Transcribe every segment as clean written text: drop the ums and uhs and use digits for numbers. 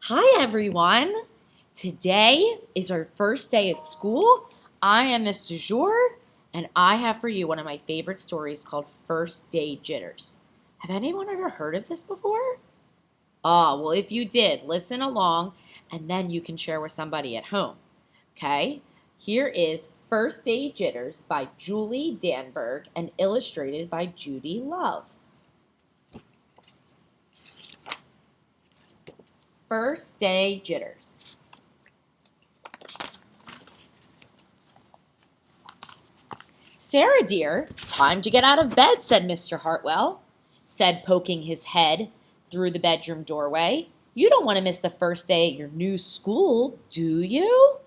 Hi everyone! Today is our first day of school. I am Miss Du Jour, and I have for you one of my favorite stories called First Day Jitters. Have anyone ever heard of this before? Well, if you did, listen along, and then you can share with somebody at home. Okay? Here is First Day Jitters by Julie Danberg and illustrated by Judy Love. First Day Jitters. Sarah, dear, time to get out of bed, said Mr. Hartwell, poking his head through the bedroom doorway. You don't want to miss the first day at your new school, do you?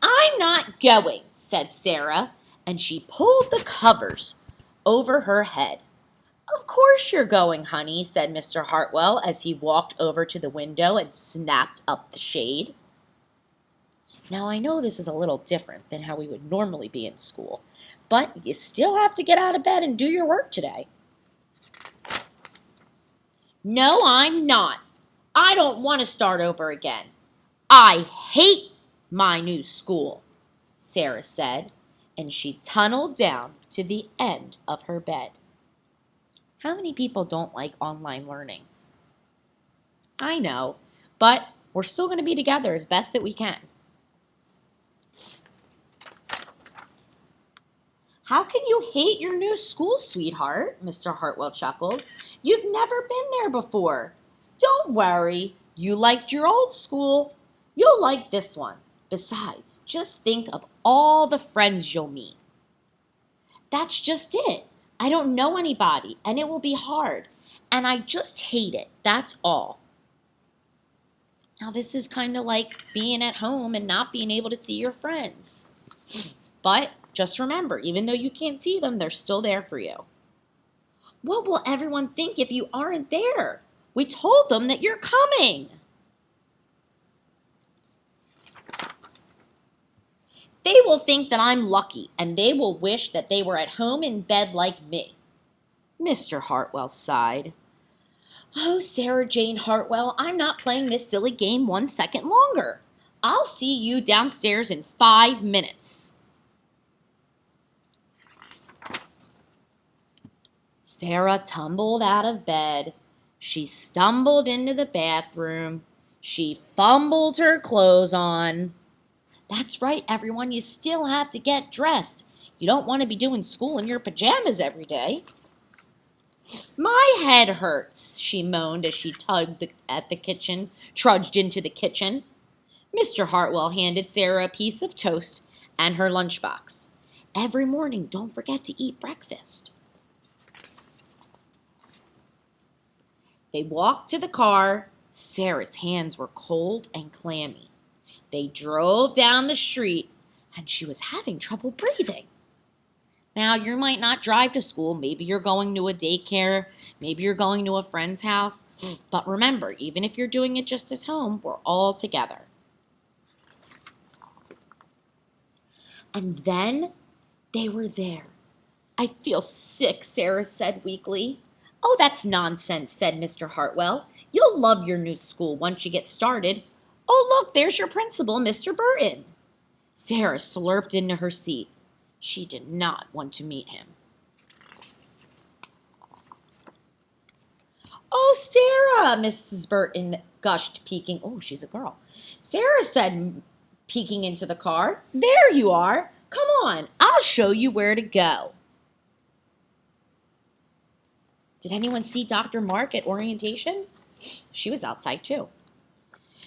I'm not going, said Sarah, and she pulled the covers over her head. Of course you're going, honey, said Mr. Hartwell as he walked over to the window and snapped up the shade. Now, I know this is a little different than how we would normally be in school, but you still have to get out of bed and do your work today. No, I'm not. I don't want to start over again. I hate my new school, Sarah said, and she tunneled down to the end of her bed. How many people don't like online learning? I know, but we're still going to be together as best that we can. How can you hate your new school, sweetheart? Mr. Hartwell chuckled. You've never been there before. Don't worry. You liked your old school. You'll like this one. Besides, just think of all the friends you'll meet. That's just it. I don't know anybody, and it will be hard. And I just hate it. That's all. Now, this is kind of like being at home and not being able to see your friends. But just remember, even though you can't see them, they're still there for you. What will everyone think if you aren't there? We told them that you're coming. They will think that I'm lucky, and they will wish that they were at home in bed like me. Mr. Hartwell sighed. Oh, Sarah Jane Hartwell, I'm not playing this silly game 1 second longer. I'll see you downstairs in 5 minutes. Sarah tumbled out of bed. She stumbled into the bathroom. She fumbled her clothes on. That's right, everyone. You still have to get dressed. You don't want to be doing school in your pajamas every day. My head hurts, she moaned as she tugged at the kitchen, trudged into the kitchen. Mr. Hartwell handed Sarah a piece of toast and her lunchbox. Every morning, don't forget to eat breakfast. They walked to the car. Sarah's hands were cold and clammy. They drove down the street, and she was having trouble breathing. Now, you might not drive to school. Maybe you're going to a daycare. Maybe you're going to a friend's house. But remember, even if you're doing it just at home, we're all together. And then they were there. I feel sick, Sarah said weakly. Oh, that's nonsense, said Mr. Hartwell. You'll love your new school once you get started. Oh, look, there's your principal, Mr. Burton. Sarah slurped into her seat. She did not want to meet him. Oh, Sarah, Mrs. Burton gushed, peeking. Oh, she's a girl. Sarah said, peeking into the car. There you are. Come on, I'll show you where to go. Did anyone see Dr. Mark at orientation? She was outside too.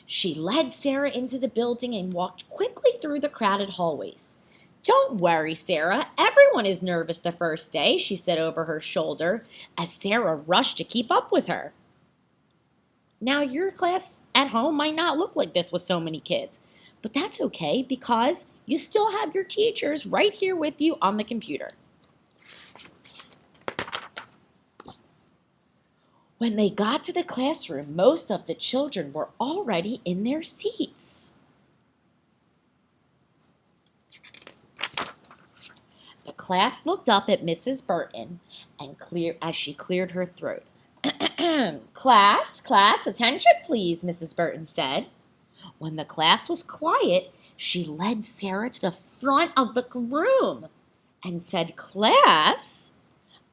She led Sarah into the building and walked quickly through the crowded hallways. Don't worry, Sarah. Everyone is nervous the first day, she said over her shoulder as Sarah rushed to keep up with her. Now, your class at home might not look like this with so many kids, but that's okay because you still have your teachers right here with you on the computer. When they got to the classroom, most of the children were already in their seats. The class looked up at Mrs. Burton and as she cleared her throat. Class, attention please, Mrs. Burton said. When the class was quiet, she led Sarah to the front of the room and said, Class,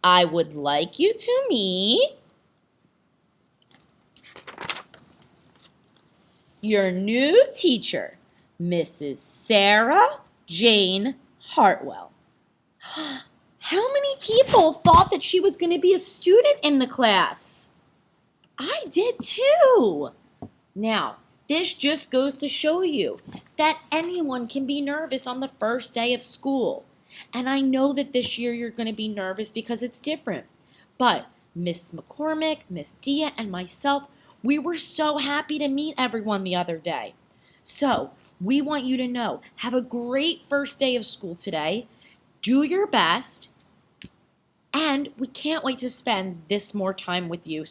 I would like you to meet your new teacher, Mrs. Sarah Jane Hartwell. How many people thought that she was going to be a student in the class? I did too. Now, this just goes to show you that anyone can be nervous on the first day of school. And I know that this year you're going to be nervous because it's different. But Miss McCormick, Miss Dia, and myself, we were so happy to meet everyone the other day. So, we want you to know, have a great first day of school today. Do your best. And we can't wait to spend some more time with you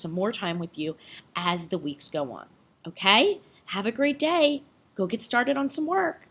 as the weeks go on. Okay? Have a great day. Go get started on some work.